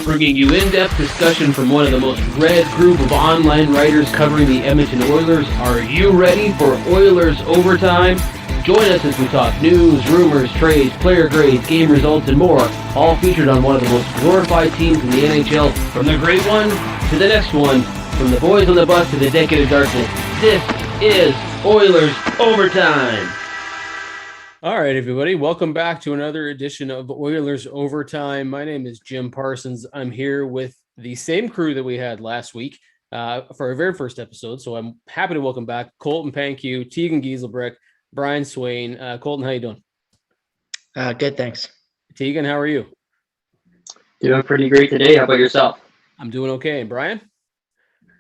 bringing you in-depth discussion from one of the most read group of online writers covering the Edmonton Oilers. Are you ready for Oilers Overtime? Join us as we talk news, rumors, trades, player grades, game results, and more, all featured on one of the most glorified teams in the NHL, from the great one to the next one, from the boys on the bus to the decade of darkness. This is Oilers Overtime. All right, everybody, welcome back to another edition of Oilers Overtime. My name is Jim Parsons. I'm here with the same crew that we had last week for our very first episode. So I'm happy to welcome back Colton Pankiw, Teagan Giselbrecht, Brian Swane. Colton, how you doing? Good, thanks. Teagan, how are you? Doing pretty great today. How about yourself? I'm doing okay. And Brian?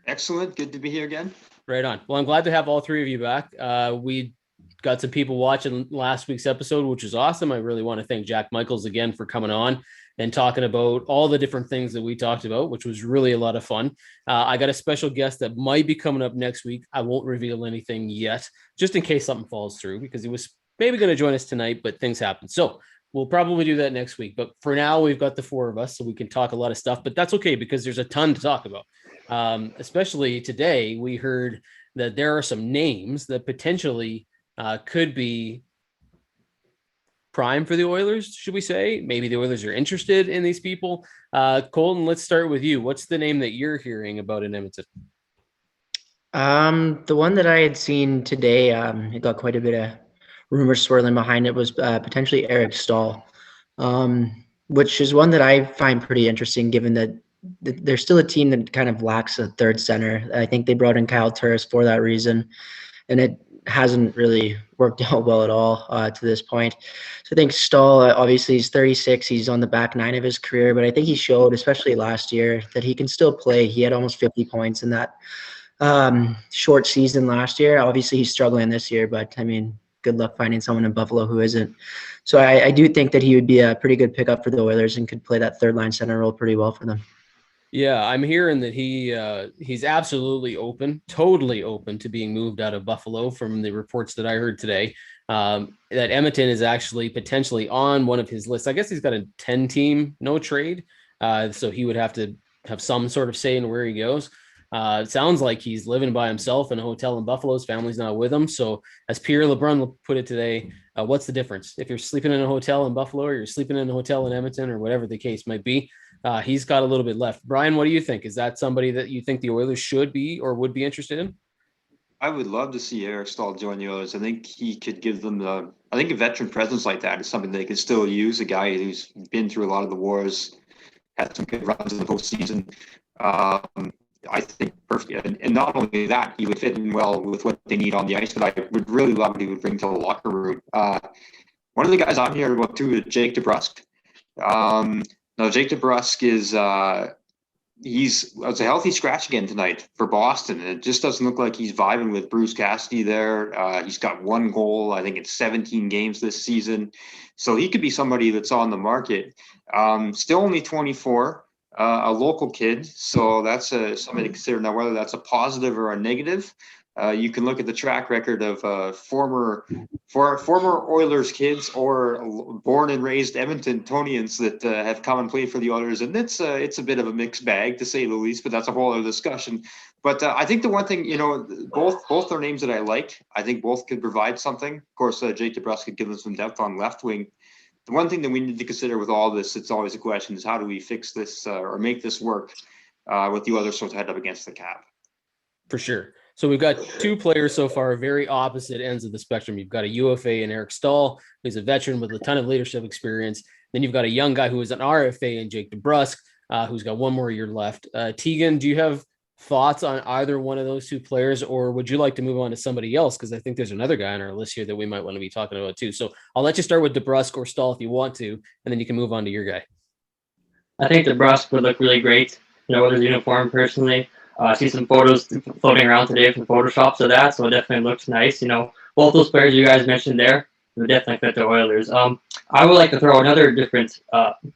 Excellent. Good to be here again. Right on. Well, I'm glad to have all three of you back. We got some people watching last week's episode, which is awesome. I really want to thank Jack Michaels again for coming on and talking about all the different things that we talked about, which was really a lot of fun. I got a special guest that might be coming up next week. I won't reveal anything yet, just in case something falls through, because he was maybe going to join us tonight, but things happen. So we'll probably do that next week. But for now, we've got the four of us, so we can talk a lot of stuff, but that's okay because there's a ton to talk about. Especially today, we heard that there are some names that potentially could be prime for the Oilers, should we say? Maybe the Oilers are interested in these people. Colton, let's start with you. What's the name that you're hearing about in Edmonton? The one that I had seen today, it got quite a bit of rumors swirling behind it, was potentially Eric Staal, which is one that I find pretty interesting, given that there's still a team that kind of lacks a third center. I think they brought in Kyle Turris for that reason, and it hasn't really worked out well at all to this point. So I think Staal, obviously he's 36, he's on the back nine of his career, but I think he showed, especially last year, that he can still play. He had almost 50 points in that short season last year. Obviously he's struggling this year, but I mean, good luck finding someone in Buffalo who isn't. So I do think that he would be a pretty good pickup for the Oilers and could play that third line center role pretty well for them. Yeah, I'm hearing that he's absolutely open, totally open to being moved out of Buffalo from the reports that I heard today. That Edmonton is actually potentially on one of his lists. I guess he's got a 10-team no trade, so he would have to have some sort of say in where he goes. It sounds like he's living by himself in a hotel in Buffalo. His family's not with him. So as Pierre LeBrun put it today, what's the difference? If you're sleeping in a hotel in Buffalo or you're sleeping in a hotel in Edmonton or whatever the case might be, he's got a little bit left. Brian, what do you think? Is that somebody that you think the Oilers should be or would be interested in? I would love to see Eric Staal join the Oilers. I think he could give them I think a veteran presence like that is something they could still use. A guy who's been through a lot of the wars, had some good runs in the postseason. I think perfect. And not only that, he would fit in well with what they need on the ice, but I would really love what he would bring to the locker room. One of the guys I'm hearing about too is Jake DeBrusk. Now, Jake DeBrusk is it's a healthy scratch again tonight for Boston. It just doesn't look like he's vibing with Bruce Cassidy there. He's got one goal, I think, in 17 games this season. So he could be somebody that's on the market. Still only 24, a local kid. So that's something to consider. Now, whether that's a positive or a negative, you can look at the track record of former Oilers kids or born and raised Edmontonians that have come and played for the Oilers, and it's a bit of a mixed bag to say the least. But that's a whole other discussion. But I think the one thing, both are names that I like. I think both could provide something. Of course, Jake DeBrusk could give them some depth on left wing. The one thing that we need to consider with all this, it's always a question, is how do we fix this or make this work with the Oilers sort of head up against the cap? For sure. So we've got two players so far, very opposite ends of the spectrum. You've got a UFA in Eric Staal, who's a veteran with a ton of leadership experience. Then you've got a young guy who is an RFA in Jake DeBrusk, who's got one more year left. Teagan, do you have thoughts on either one of those two players, or would you like to move on to somebody else? Because I think there's another guy on our list here that we might want to be talking about too. So I'll let you start with DeBrusk or Staal if you want to, and then you can move on to your guy. I think DeBrusk would look really great, with his uniform personally. I see some photos floating around today from Photoshop of that, so it definitely looks nice. Both those players you guys mentioned there would definitely fit the Oilers. I would like to throw another different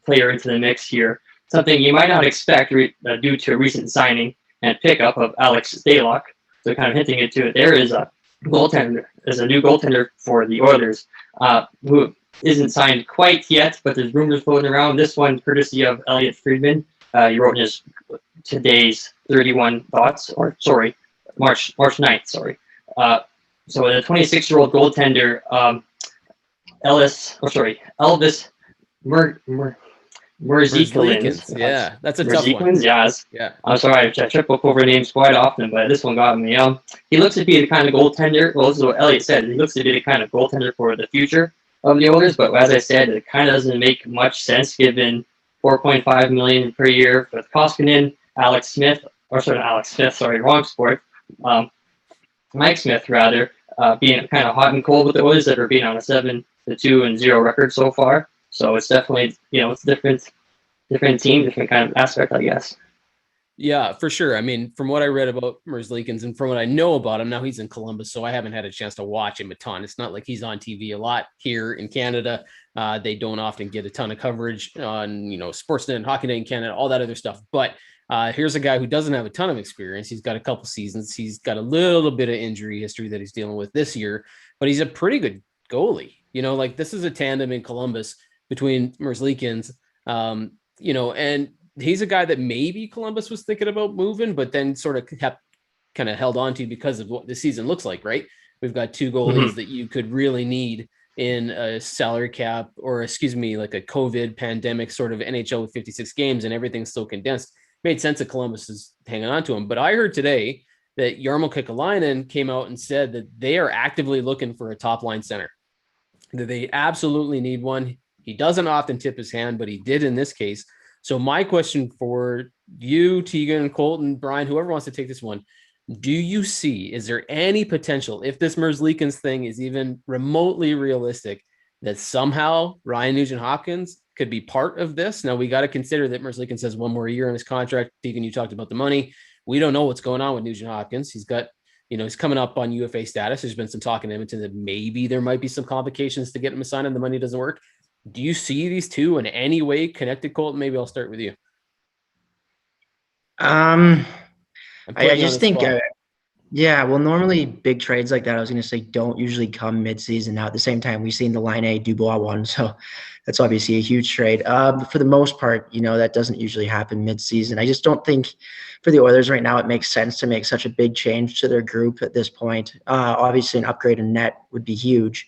player into the mix here, something you might not expect due to a recent signing and pickup of Alex Stalock. So kind of hinting into it, there is a new goaltender for the Oilers who isn't signed quite yet, but there's rumors floating around. This one courtesy of Elliot Friedman, he wrote in his today's 31 thoughts, or sorry, March 9th, sorry. So the 26-year-old goaltender, Elvis Merzlikins. Yeah, that's a tough one. Yes. Yeah. I'm sorry, I trip up over names quite often, but this one got me. He looks to be the kind of goaltender. Well, this is what Elliot said. He looks to be the kind of goaltender for the future of the Oilers. But as I said, it kind of doesn't make much sense given $4.5 million per year with Koskinen, Mike Smith, rather, being kind of hot and cold with the Oilers that are being on a 7-2-0 record so far. So it's definitely, it's a different team, different kind of aspect, I guess. Yeah, for sure. I mean, from what I read about Merzlikins and from what I know about him, now he's in Columbus, so I haven't had a chance to watch him a ton. It's not like he's on TV a lot here in Canada. They don't often get a ton of coverage on, Sportsnet and Hockey Night in Canada, all that other stuff. But here's a guy who doesn't have a ton of experience. He's got a couple seasons. He's got a little bit of injury history that he's dealing with this year, but he's a pretty good goalie. This is a tandem in Columbus between Merzlikins, and he's a guy that maybe Columbus was thinking about moving, but then sort of kept kind of held on to because of what the season looks like, right? We've got two goalies that you could really need in a salary cap or like a COVID pandemic sort of NHL with 56 games and everything's so condensed. Made sense that Columbus is hanging on to him. But I heard today that Jarmo Kekalainen came out and said that they are actively looking for a top line center, that they absolutely need one. He doesn't often tip his hand, but he did in this case. So my question for you, Teagan, Colton, Brian, whoever wants to take this one, is there any potential, if this Merzlikins thing is even remotely realistic, that somehow Ryan Nugent-Hopkins could be part of this? Now, we got to consider that Merzlikins has one more year on his contract. Teagan, you talked about the money. We don't know what's going on with Nugent-Hopkins. He's got, he's coming up on UFA status. There's been some talk in Edmonton that maybe there might be some complications to get him assigned and the money doesn't work. Do you see these two in any way connected, Colton? Maybe I'll start with you. I just think, well, normally big trades like that, I was going to say, don't usually come mid-season. Now, at the same time, we've seen the Laine Dubois one, so that's obviously a huge trade. But for the most part, that doesn't usually happen mid-season. I just don't think for the Oilers right now it makes sense to make such a big change to their group at this point. Obviously, an upgrade in net would be huge.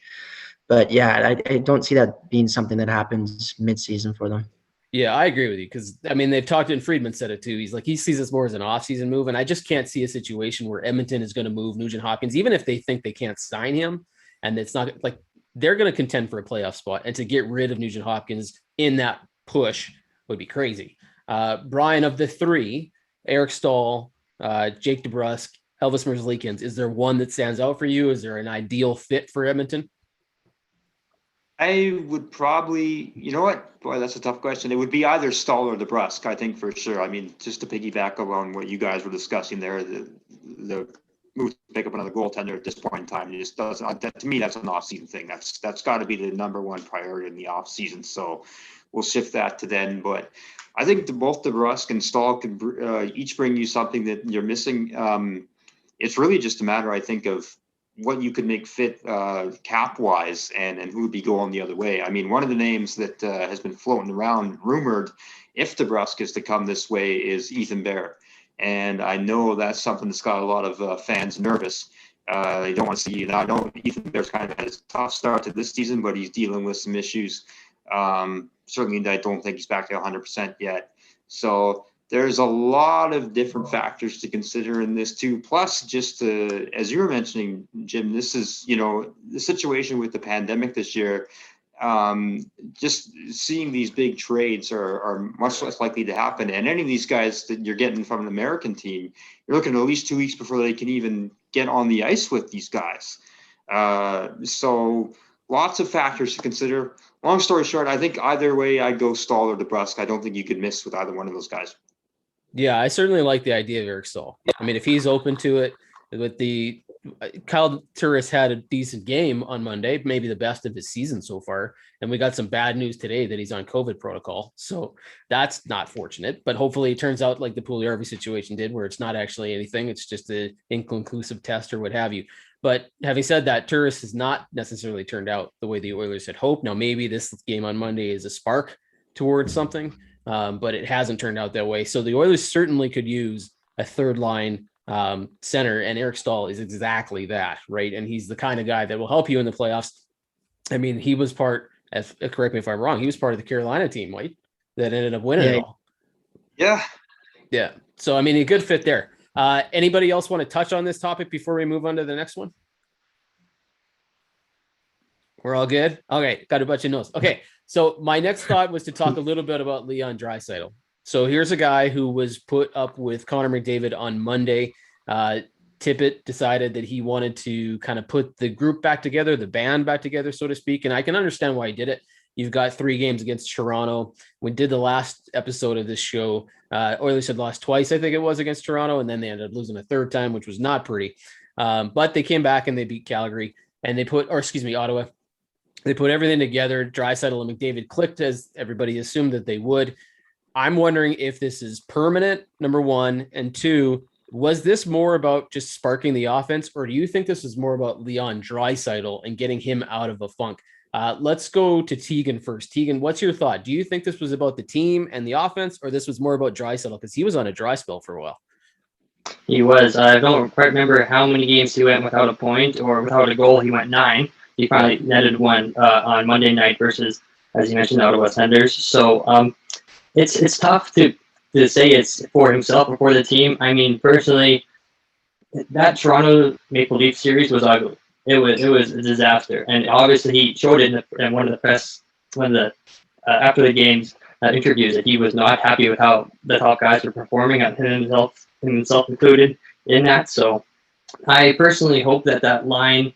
But yeah, I don't see that being something that happens mid-season for them. Yeah, I agree with you because, they've talked, and Friedman said it too. He's like, he sees this more as an off-season move, and I just can't see a situation where Edmonton is going to move Nugent-Hopkins, even if they think they can't sign him, and it's not like they're going to contend for a playoff spot, and to get rid of Nugent-Hopkins in that push would be crazy. Brian, of the three, Eric Staal, Jake DeBrusk, Elvis Merzlikins, is there one that stands out for you? Is there an ideal fit for Edmonton? I would probably, boy, that's a tough question. It would be either Staal or DeBrusk, I think, for sure. I mean, just to piggyback on what you guys were discussing there, the move to pick up another goaltender at this point in time, it just doesn't. To me, that's an off-season thing. That's got to be the number one priority in the off-season. So we'll shift that to then. But I think both DeBrusk and Staal could each bring you something that you're missing. It's really just a matter, I think, of what you could make fit cap wise and who would be going the other way. I mean, one of the names that has been floating around, rumored, if DeBrusk is to come this way, is Ethan Bear. And I know that's something that's got a lot of fans nervous. They don't want to see, I know Ethan Bear's kind of had a tough start to this season, but he's dealing with some issues. Certainly, I don't think he's back to 100% yet. So there's a lot of different factors to consider in this too. Plus, just as you were mentioning, Jim, this is, the situation with the pandemic this year. Just seeing these big trades are much less likely to happen. And any of these guys that you're getting from an American team, you're looking at least 2 weeks before they can even get on the ice with these guys. So lots of factors to consider. Long story short, I think either way I'd go Staal or DeBrusk. I don't think you could miss with either one of those guys. Yeah, I certainly like the idea of Eric Staal. I mean, if he's open to it, with the Kyle Turris had a decent game on Monday, maybe the best of his season so far. And we got some bad news today that he's on COVID protocol. So that's not fortunate, but hopefully it turns out like the Puljujärvi situation did, where it's not actually anything. It's just an inconclusive test or what have you. But having said that, Turris has not necessarily turned out the way the Oilers had hoped. Now, maybe this game on Monday is a spark towards something. but it hasn't turned out that way. So the Oilers certainly could use a third line center, and Eric Staal is exactly that, right? And he's the kind of guy that will help you in the playoffs. I mean, he was part, correct me if I'm wrong, he was part of the Carolina team, right? That ended up winning it all. Yeah. Yeah. So, I mean, a good fit there. Anybody else want to touch on this topic before we move on to the next one? We're all good? Okay. Got a bunch of notes. Okay. So my next thought was to talk a little bit about Leon Draisaitl. So here's a guy who was put up with Connor McDavid on Monday. Tippett decided that he wanted to kind of put the group back together, the band back together, so to speak. And I can understand why he did it. You've got 3 games against Toronto. We did the last episode of this show. Oilers had lost twice, I think it was, against Toronto, and then they ended up losing a third time, which was not pretty. But they came back and they beat Calgary, and Ottawa. They put everything together. Draisaitl and McDavid clicked, as everybody assumed that they would. I'm wondering if this is permanent, number one, and two, was this more about just sparking the offense, or do you think this is more about Leon Draisaitl and getting him out of a funk? Let's go to Teagan first. Teagan, what's your thought? Do you think this was about the team and the offense, or this was more about Draisaitl? Because he was on a dry spell for a while. He was. I don't quite remember how many games he went without a point or without a goal. He went 9. He finally netted one on Monday night versus, as you mentioned, Ottawa Senators. So it's tough to say it's for himself or for the team. I mean, personally, that Toronto Maple Leaf series was ugly. It was a disaster, and obviously he showed it in one of the press after the games interviews that he was not happy with how the top guys were performing, himself included in that. So I personally hope that line,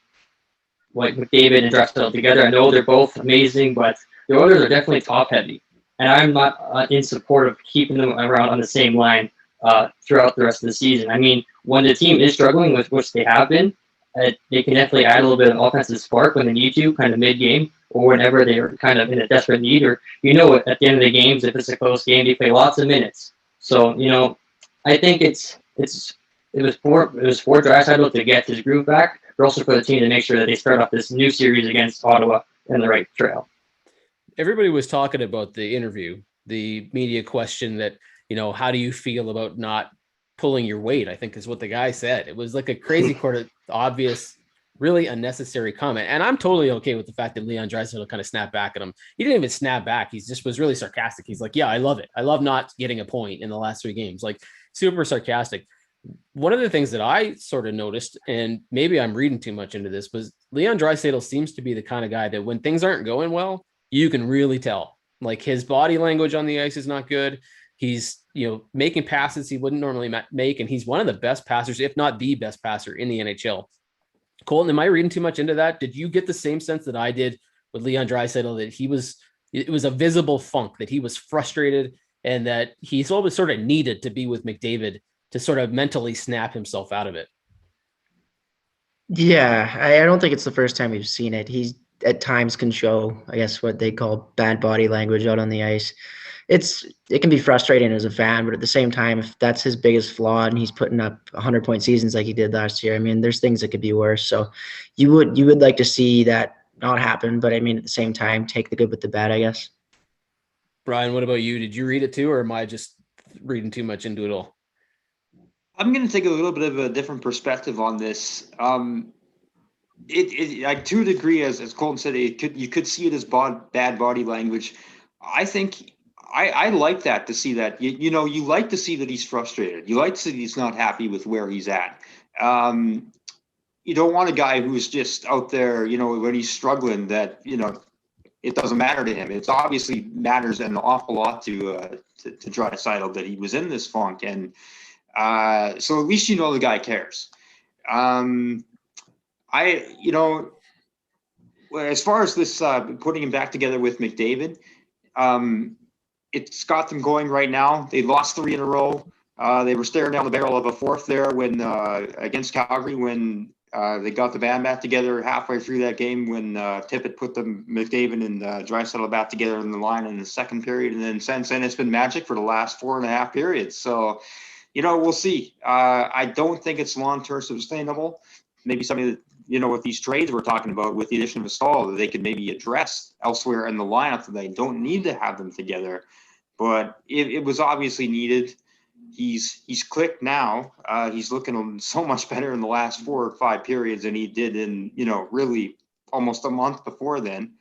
like McDavid and Draisaitl together, I know they're both amazing, but the Oilers are definitely top heavy, and I'm not in support of keeping them around on the same line throughout the rest of the season. I mean, when the team is struggling, with which they have been, they can definitely add a little bit of offensive spark when they need to, kind of mid-game, or whenever they're kind of in a desperate need, or, at the end of the games, if it's a close game, they play lots of minutes. So, I think it was for Draisaitl to get his groove back, but also for the team to make sure that they start off this new series against Ottawa in the right trail. Everybody was talking about the interview, the media question that, how do you feel about not pulling your weight, I think is what the guy said. It was like a crazy obvious, really unnecessary comment. And I'm totally okay with the fact that Leon Draisaitl kind of snapped back at him. He didn't even snap back. He just was really sarcastic. He's like, yeah, I love it. I love not getting a point in the last 3 games. Like, super sarcastic. One of the things that I sort of noticed, and maybe I'm reading too much into this, was Leon Draisaitl seems to be the kind of guy that when things aren't going well, you can really tell. Like, his body language on the ice is not good. He's, making passes he wouldn't normally make, and he's one of the best passers, if not the best passer in the NHL. Colton, am I reading too much into that? Did you get the same sense that I did with Leon Draisaitl, that it was a visible funk, that he was frustrated, and that he's always sort of needed to be with McDavid to sort of mentally snap himself out of it? Yeah, I don't think it's the first time we've seen it. He's at times can show, I guess, what they call bad body language out on the ice. It can be frustrating as a fan, but at the same time, if that's his biggest flaw and he's putting up 100-point seasons like he did last year, I mean, there's things that could be worse. So you would like to see that not happen, but I mean, at the same time, take the good with the bad, I guess. Brian, what about you? Did you read it too, or am I just reading too much into it all? I'm going to take a little bit of a different perspective on this. Like, to a degree, as Colton said, you could see it as bad body language. I think I like that, to see that. You like to see that he's frustrated. You like to see that he's not happy with where he's at. You don't want a guy who's just out there, when he's struggling, that, it doesn't matter to him. It obviously matters an awful lot to Draisaitl that he was in this funk. And so at least the guy cares. As far as this putting him back together with McDavid, it's got them going right now. They lost 3 in a row. They were staring down the barrel of a 4th there when against Calgary, when they got the band back together halfway through that game, when Tippett put McDavid and Draisaitl back together in the line in the second period. And then since then, it's been magic for the last 4.5 periods. So, we'll see. I don't think it's long-term sustainable. Maybe something that, with these trades we're talking about, with the addition of a Staal, that they could maybe address elsewhere in the lineup, that they don't need to have them together. but it was obviously needed. He's clicked now. He's looking so much better in the last 4 or 5 periods than he did in, really almost a month before then.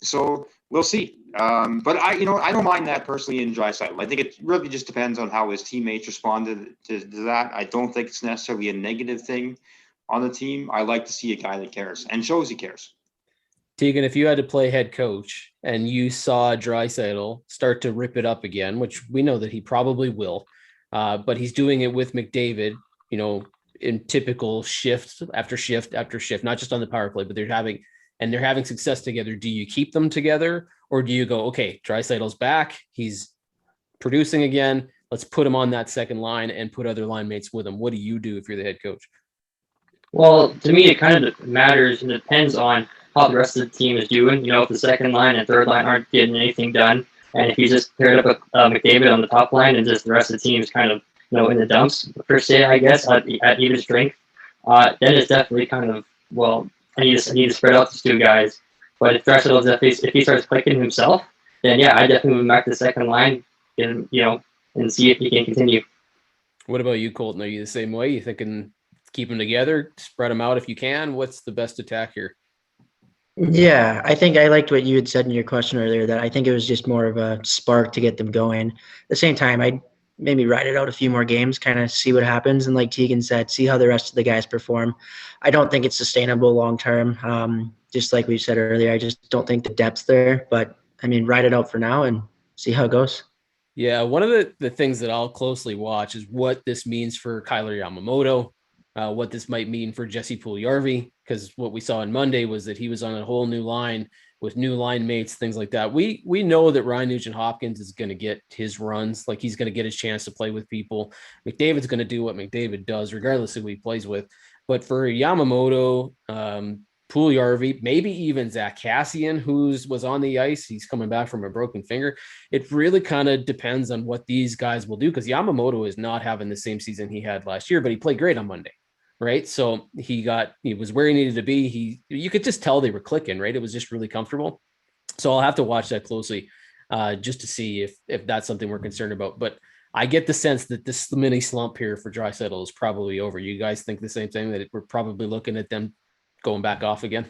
So we'll see. But I don't mind that personally in Draisaitl. I think it really just depends on how his teammates responded to that. I don't think it's necessarily a negative thing on the team. I like to see a guy that cares and shows he cares. Teagan, if you had to play head coach and you saw Draisaitl start to rip it up again, which we know that he probably will, but he's doing it with McDavid, in typical shift after shift after shift, not just on the power play, but they're having success together. Do you keep them together, or do you go, okay, Draisaitl's back, he's producing again, let's put him on that second line and put other line mates with him? What do you do if you're the head coach? Well, to me, it kind of matters and depends on how the rest of the team is doing. If the second line and third line aren't getting anything done, and if you just paired up with McDavid on the top line and just the rest of the team is kind of, in the dumps, per se, I guess, at even strength, then it's definitely kind of, I need to spread out these two guys. But if Draisaitl, if he starts clicking himself, then yeah, I definitely move back to the second line and, and see if he can continue. What about you, Colton? Are you the same way? You thinking keep them together, spread them out if you can? What's the best attack here? Yeah, I think I liked what you had said in your question earlier, that I think it was just more of a spark to get them going. At the same time, I'd maybe ride it out a few more games, kind of see what happens. And like Teagan said, see how the rest of the guys perform. I don't think it's sustainable long-term. Just like we said earlier, I just don't think the depth's there. But, ride it out for now and see how it goes. Yeah, one of the things that I'll closely watch is what this means for Kyler Yamamoto, what this might mean for Jesse Puljujarvi, because what we saw on Monday was that he was on a whole new line with new line mates, things like that. We know that Ryan Nugent-Hopkins is going to get his runs, like he's going to get his chance to play with people. McDavid's going to do what McDavid does, regardless of who he plays with. But for Yamamoto, Puljujarvi, maybe even Zach Kassian, who was on the ice, he's coming back from a broken finger. It really kind of depends on what these guys will do, because Yamamoto is not having the same season he had last year, but he played great on Monday. Right. So he was where he needed to be. You could just tell they were clicking, right? It was just really comfortable. So I'll have to watch that closely just to see if that's something we're concerned about. But I get the sense that this mini slump here for Draisaitl is probably over. You guys think the same thing, that we're probably looking at them going back off again?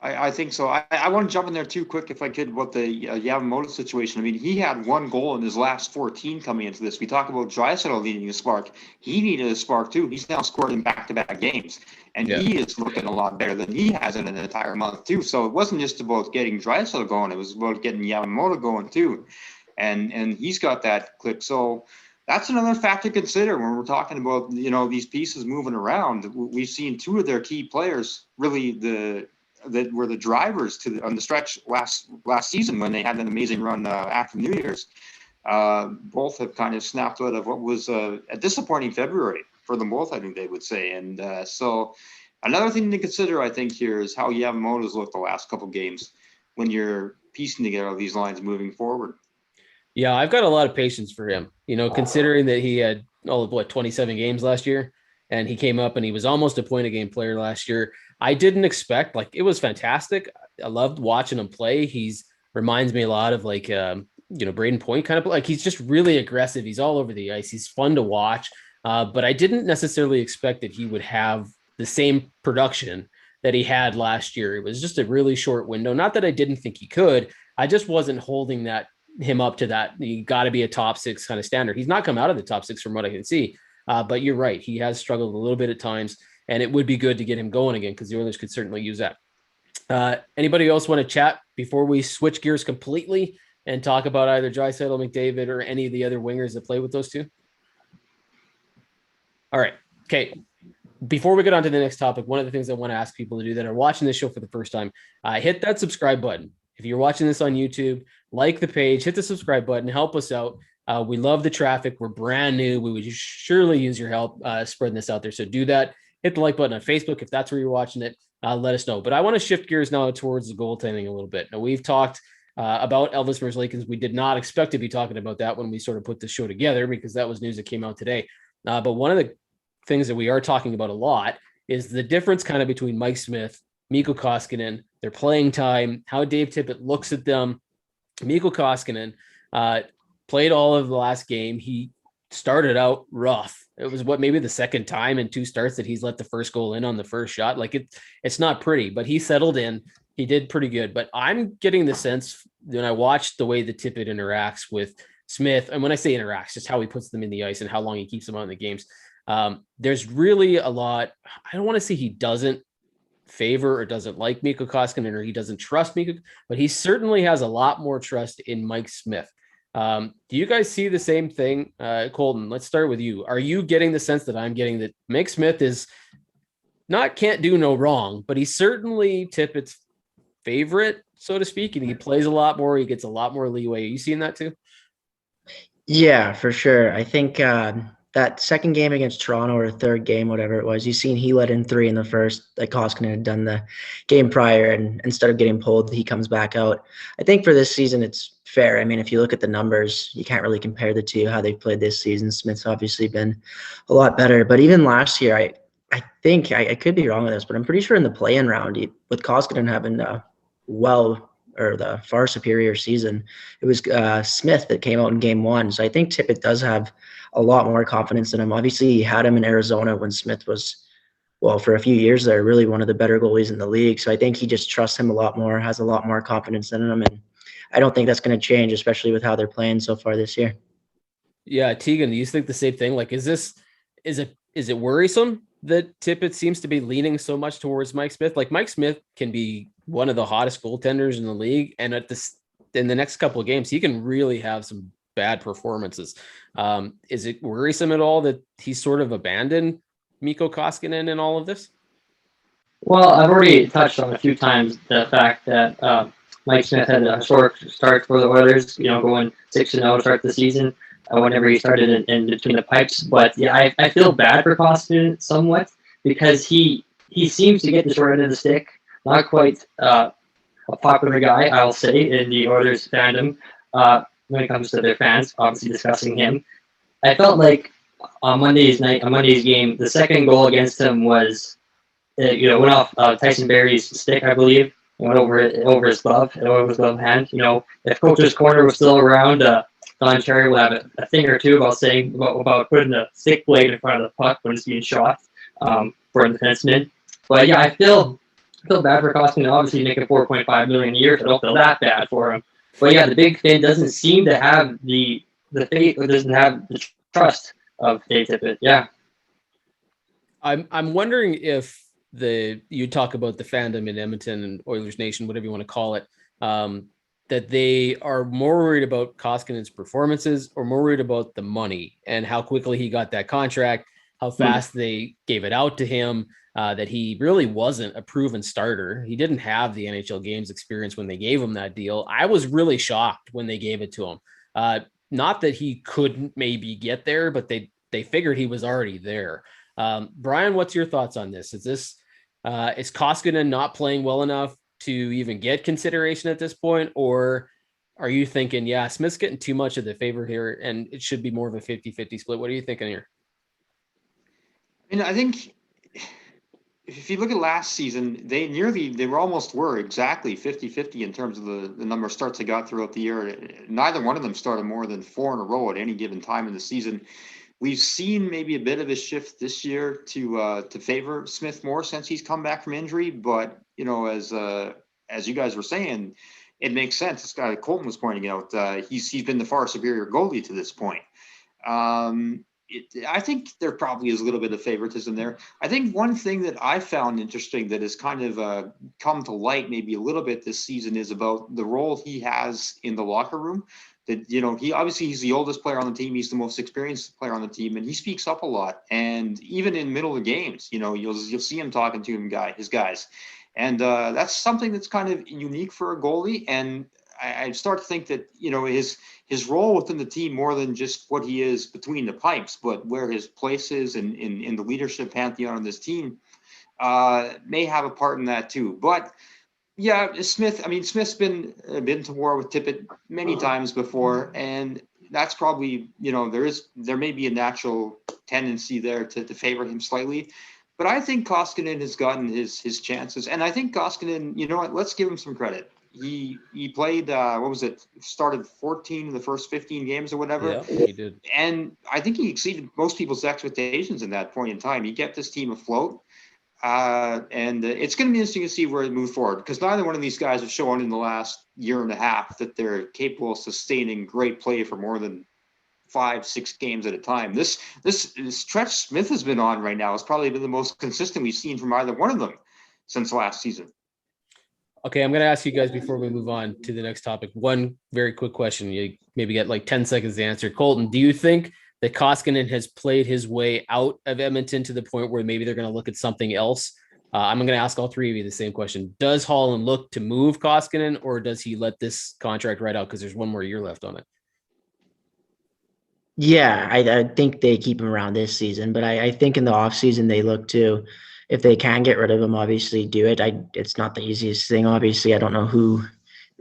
I think so. I want to jump in there too quick, if I could, about the Yamamoto situation. He had 1 goal in his last 14 coming into this. We talk about Draisaitl needing a spark. He needed a spark too. He's now scored in back-to-back games, and he is looking a lot better than he has in an entire month too. So it wasn't just about getting Draisaitl going; it was about getting Yamamoto going too, and he's got that click. So that's another factor to consider when we're talking about these pieces moving around. We've seen 2 of their key players really that were the drivers on the stretch last season when they had an amazing run after New Year's. Both have kind of snapped out of what was a disappointing February for them both, I think they would say. And so another thing to consider, I think, here is how Yamamoto's looked the last couple games when you're piecing together these lines moving forward. Yeah, I've got a lot of patience for him, considering that he had 27 games last year, and he came up and he was almost a point a game player last year. I didn't expect, it was fantastic. I loved watching him play. Reminds me a lot of Braden Point kind of, he's just really aggressive. He's all over the ice. He's fun to watch. But I didn't necessarily expect that he would have the same production that he had last year. It was just a really short window. Not that I didn't think he could. I just wasn't holding him up to that. You got to be a top 6 kind of standard. He's not come out of the top 6 from what I can see. But you're right. He has struggled a little bit at times. And it would be good to get him going again, because the Oilers could certainly use that. Anybody else want to chat before we switch gears completely and talk about either Draisaitl, McDavid, or any of the other wingers that play with those two? All right. Okay. Before we get on to the next topic, one of the things I want to ask people to do that are watching this show for the first time, hit that subscribe button. If you're watching this on YouTube, like the page, hit the subscribe button, help us out. We love the traffic. We're brand new. We would surely use your help spreading this out there. So do that. Hit the like button on Facebook if that's where you're watching it. Let us know. But I want to shift gears now towards the goaltending a little bit. Now, we've talked about Elvis versus Lakins. We did not expect to be talking about that when we sort of put the show together, because that was news that came out today. But one of the things that we are talking about a lot is the difference kind of between Mike Smith, Mikko Koskinen, their playing time, how Dave Tippett looks at them, Mikko Koskinen played all of the last game. He started out rough. It was maybe the second time in 2 starts that he's let the first goal in on the first shot. Like it's not pretty, but he settled in. He did pretty good. But I'm getting the sense when I watched the way the Tippett interacts with Smith, and when I say interacts, just how he puts them in the ice and how long he keeps them on the games. There's really a lot. I don't want to say he doesn't favor or doesn't like Mikko Koskinen or he doesn't trust Mikko, but he certainly has a lot more trust in Mike Smith. Do you guys see the same thing? Colton, let's start with you. Are you getting the sense that I'm getting that Mike Smith is can't do no wrong, but he's certainly Tippett's favorite, so to speak, and he plays a lot more. He gets a lot more leeway. Are you seeing that too? Yeah, for sure. I think that second game against Toronto, or third game, whatever it was, you've seen he let in 3 in the first, like Koskinen had done the game prior, and instead of getting pulled, he comes back out. I think for this season, it's fair. I mean, if you look at the numbers, you can't really compare the two, how they've played this season. Smith's obviously been a lot better, but even last year, I think, I could be wrong with this, but I'm pretty sure in the play-in round, with Koskinen having the far superior season, it was Smith that came out in game 1. So I think Tippett does have a lot more confidence in him. Obviously, he had him in Arizona when Smith was, well, for a few years there, really one of the better goalies in the league. So I think he just trusts him a lot more, has a lot more confidence in him. And I don't think that's going to change, especially with how they're playing so far this year. Yeah, Teagan, do you think the same thing? Like, is it worrisome that Tippett seems to be leaning so much towards Mike Smith? Like, Mike Smith can be one of the hottest goaltenders in the league, and in the next couple of games, he can really have some bad performances. Is it worrisome at all that he's sort of abandoned Mikko Koskinen in all of this? Well, I've already touched on a few times the fact that Mike Smith had a historic start for the Oilers, going 6-0 to start the season whenever he started in between the pipes. But yeah, I feel bad for Koskinen somewhat because he seems to get the short end of the stick. Not quite a popular guy, I'll say, in the Oilers fandom when it comes to their fans, obviously discussing him. I felt like on Monday's game, the second goal against him was, went off Tyson Barrie's stick, I believe. It went over his glove, over his glove hand. If Coach's Corner was still around, Don Cherry will have a thing or two about putting the stick blade in front of the puck when it's being shot for the defenseman. But yeah, I feel bad for Koskinen. Obviously, making $4.5 million a year, so I don't feel that bad for him. But yeah, the Big Fin doesn't seem to have the faith, or doesn't have the trust of Dave Tippett. Yeah, I'm wondering if you talk about the fandom in Edmonton and Oilers Nation, whatever you want to call it, that they are more worried about Koskinen's performances or more worried about the money and how quickly he got that contract, how fast they gave it out to him. That he really wasn't a proven starter. He didn't have the NHL games experience when they gave him that deal. I was really shocked when they gave it to him. Not that he couldn't maybe get there, but they figured he was already there. Brian, what's your thoughts on this? Is Koskinen not playing well enough to even get consideration at this point? Or are you thinking, yeah, Smith's getting too much of the favor here and it should be more of a 50-50 split? What are you thinking here? I mean, I think if you look at last season, they were exactly 50-50 in terms of the number of starts they got throughout the year. Neither one of them started more than 4 in a row at any given time in the season. We've seen maybe a bit of a shift this year to favor Smith more since he's come back from injury. But, as you guys were saying, it makes sense. This guy Colton was pointing out, he's been the far superior goalie to this point. I think there probably is a little bit of favoritism there. I think one thing that I found interesting that has kind of come to light maybe a little bit this season is about the role he has in the locker room. That, he's the oldest player on the team. He's the most experienced player on the team, and he speaks up a lot. And even in middle of games, you'll see him talking to his guys. And that's something that's kind of unique for a goalie. And I start to think that, his role within the team, more than just what he is between the pipes, but where his place is in the leadership pantheon of this team, may have a part in that too. But yeah, Smith's been to war with Tippett many times before, and that's probably, there may be a natural tendency there to favor him slightly. But I think Koskinen has gotten his chances, and I think Koskinen, let's give him some credit. he played what was it? Started 14 of the first 15 games or whatever. Yeah, he did. And I think he exceeded most people's expectations in that point in time. He kept this team afloat. And it's going to be interesting to see where it moves forward, because neither one of these guys have shown in the last year and a half that they're capable of sustaining great play for more than 5-6 games at a time. This stretch Smith has been on right now has probably been the most consistent we've seen from either one of them since last season. Okay, I'm going to ask you guys before we move on to the next topic, one very quick question. You maybe get like 10 seconds to answer. Colton, do you think that Koskinen has played his way out of Edmonton to the point where maybe they're going to look at something else? I'm going to ask all three of you the same question. Does Holland look to move Koskinen, or does he let this contract ride out because there's one more year left on it? Yeah, I think they keep him around this season, but I think in the offseason they look to, if they can get rid of him, obviously do it. It's not the easiest thing. Obviously, I don't know who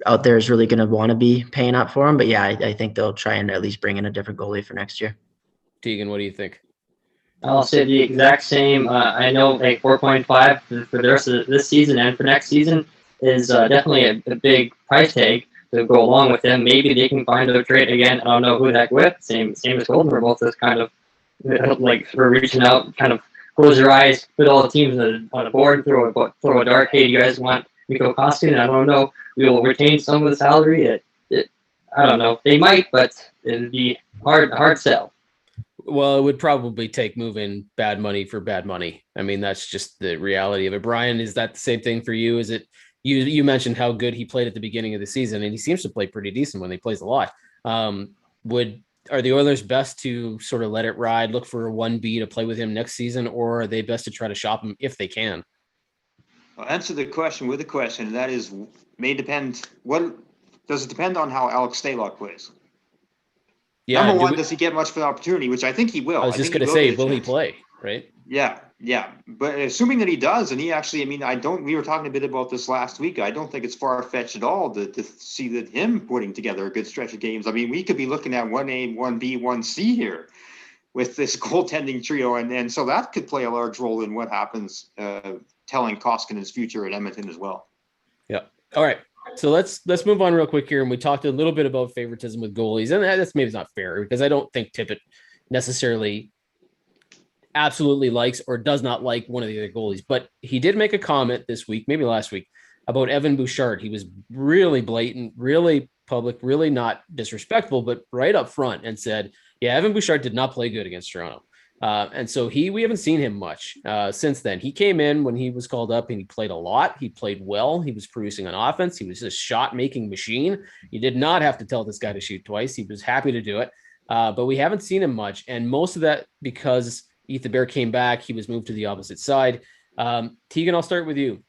out there is really going to want to be paying up for him, but yeah, I think they'll try and at least bring in a different goalie for next year. Teagan, what do you think? I'll say the exact same. I know like 4.5 for the rest of this season and for next season is definitely a big price tag to go along with them. Maybe they can find a trade again. I don't know who the heck with. Same as Golden. We're both just kind of like we're reaching out, kind of close your eyes, put all the teams on the board, throw a dart. Hey, do you guys want Mikko Koskinen? I don't know. We will retain some of the salary. I don't know. They might, but it'd be hard sell. Well, it would probably take moving bad money for bad money. I mean, that's just the reality of it. Brian, is that the same thing for you? Is it you mentioned how good he played at the beginning of the season, and he seems to play pretty decent when he plays a lot. Are the Oilers best to sort of let it ride, look for a 1B to play with him next season, or are they best to try to shop him if they can? I'll answer the question with a question. That is, may depend. What does it depend on how Alex Stalock plays? Yeah. Number one, does he get much for the opportunity? Which I think he will. I was just going to say, will he play? Right. Yeah. But assuming that he does, and he actually, I mean, we were talking a bit about this last week. I don't think it's far-fetched at all to see that him putting together a good stretch of games. I mean, we could be looking at 1A, 1B, 1C here with this goaltending trio. And so that could play a large role in what happens, telling Koskinen's future at Edmonton as well. Yeah. All right. So let's move on real quick here. And we talked a little bit about favoritism with goalies, and that's maybe not fair because I don't think Tippett necessarily absolutely likes or does not like one of the other goalies, but he did make a comment this week, maybe last week, about Evan Bouchard. He was really blatant, really public, really not disrespectful, but right up front and said, yeah, Evan Bouchard did not play good against Toronto. And so we haven't seen him much since then. He came in when he was called up and he played a lot. He played well. He was producing on offense. He was a shot-making machine. You did not have to tell this guy to shoot twice. He was happy to do it. But we haven't seen him much. And most of that because Ethan Bear came back. He was moved to the opposite side. Teagan, I'll start with you.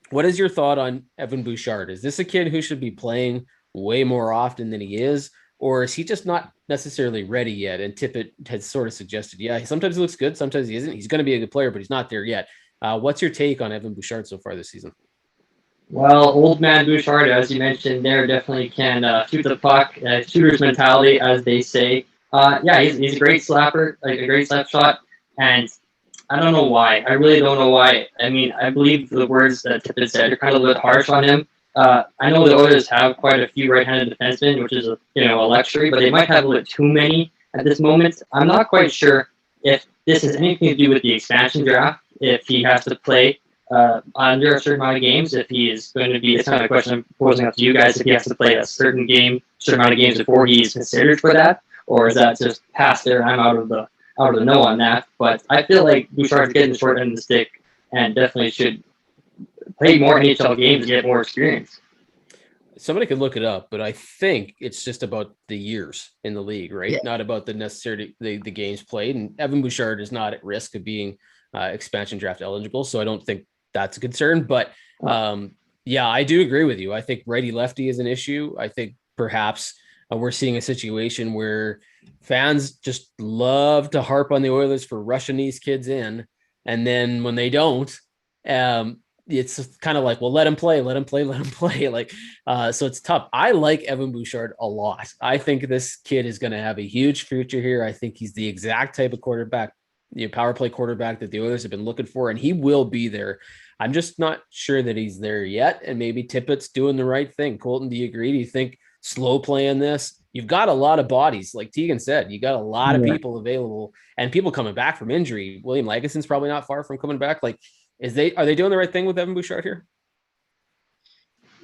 What is your thought on Evan Bouchard? Is this a kid who should be playing way more often than he is? Or is he just not necessarily ready yet? And Tippett has sort of suggested, yeah, sometimes he looks good, sometimes he isn't. He's going to be a good player, but he's not there yet. What's your take on Evan Bouchard so far this season? Well, old man Bouchard, as you mentioned there, definitely can shoot the puck, shooter's mentality, as they say. Yeah, he's a great slapper, like a great slap shot, and I don't know why. I really don't know why. I mean, I believe the words that Tippett said are kind of a bit harsh on him. I know the Oilers have quite a few right-handed defensemen, which is a luxury, but they might have a little too many at this moment. I'm not quite sure if this has anything to do with the expansion draft, if he has to play under a certain amount of games, if he is going to be, it's kind of a question I'm posing up to you guys, if he has to play a certain amount of games before he's considered for that, or is that just past there? I'm out of the know on that. But I feel like Bouchard's getting the short end of the stick and definitely should play more NHL games to get more experience. Somebody could look it up, but I think it's just about the years in the league, right? Yeah. Not about the necessarily the games played. And Evan Bouchard is not at risk of being expansion draft eligible, so I don't think that's a concern. But yeah, I do agree with you. I think righty-lefty is an issue. I think perhaps we're seeing a situation where fans just love to harp on the Oilers for rushing these kids in, and then when they don't, it's kind of like, well, let him play. Like, so it's tough. I like Evan Bouchard a lot. I think this kid is going to have a huge future here. I think he's the exact type of quarterback, power play quarterback that the Oilers have been looking for, and he will be there. I'm just not sure that he's there yet. And maybe Tippett's doing the right thing. Colton, do you agree? Do you think slow playing this? You've got a lot of bodies, like Teagan said. You got a lot of people available and people coming back from injury. William Laguson's probably not far from coming back. Like, are they doing the right thing with Evan Bouchard here?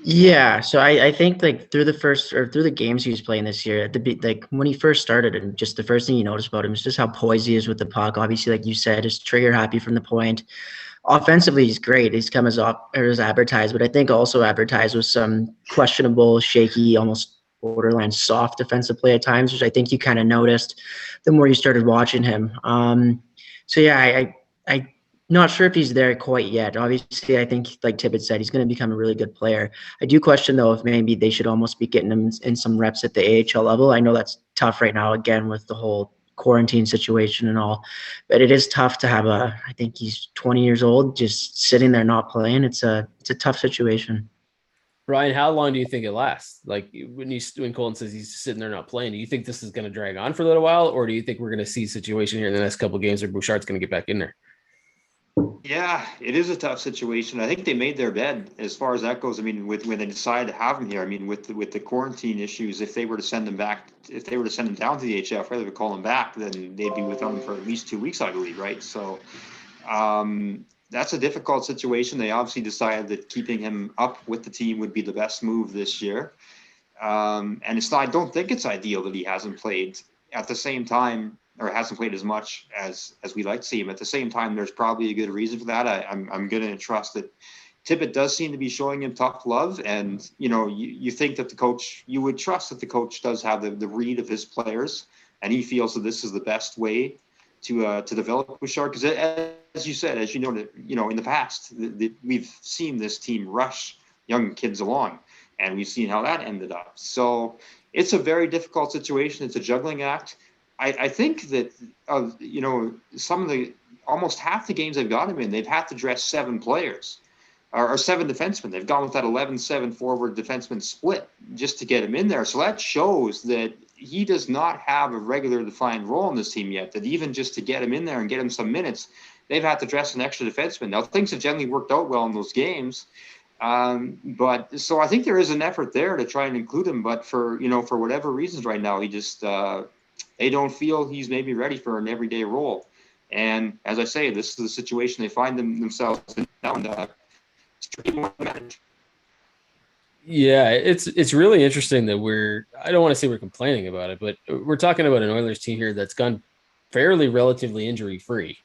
Yeah, so I think like through the games he was playing this year, like when he first started, and just the first thing you notice about him is just how poised he is with the puck. Obviously, like you said, is trigger happy from the point. Offensively, he's great. He's come as advertised, but I think also advertised with some questionable, shaky, almost borderline soft defensive play at times, which I think you kind of noticed the more you started watching him. So yeah, I not sure if he's there quite yet. Obviously, I think, like Tippett said, he's going to become a really good player. I do question, though, if maybe they should almost be getting him in some reps at the AHL level. I know that's tough right now, again, with the whole quarantine situation and all. But it is tough to have I think he's 20 years old, just sitting there not playing. It's a tough situation. Brian, how long do you think it lasts? Like when Colton says he's sitting there not playing, do you think this is going to drag on for a little while? Or do you think we're going to see a situation here in the next couple of games where Bouchard's going to get back in there? Yeah, it is a tough situation. I think they made their bed as far as that goes. I mean, when they decided to have him here, I mean, with the quarantine issues, if they were to send him down to the HF, rather than call him back, then they'd be with him for at least 2 weeks, I believe, right? So that's a difficult situation. They obviously decided that keeping him up with the team would be the best move this year. And I don't think it's ideal that he hasn't played at the same time, or hasn't played as much as we like to see him. At the same time, there's probably a good reason for that. I'm going to trust that Tippett does seem to be showing him tough love. And, you think that you would trust that the coach does have the read of his players, and he feels that this is the best way to develop Bouchard. Because as you know, in the past, we've seen this team rush young kids along, and we've seen how that ended up. So it's a very difficult situation. It's a juggling act. I think that some of the almost half the games they've got him in, they've had to dress 7 players or 7 defensemen. They've gone with that 11-7 forward defenseman split just to get him in there. So that shows that he does not have a regular defined role in this team yet, that even just to get him in there and get him some minutes, they've had to dress an extra defenseman. Now, things have generally worked out well in those games. But so I think there is an effort there to try and include him, but for whatever reasons right now, he just, they don't feel he's maybe ready for an everyday role. And as I say, this is the situation they find themselves in now, and it's tricky to manage. Yeah, it's really interesting that I don't want to say we're complaining about it, but we're talking about an Oilers team here that's gone fairly relatively injury free.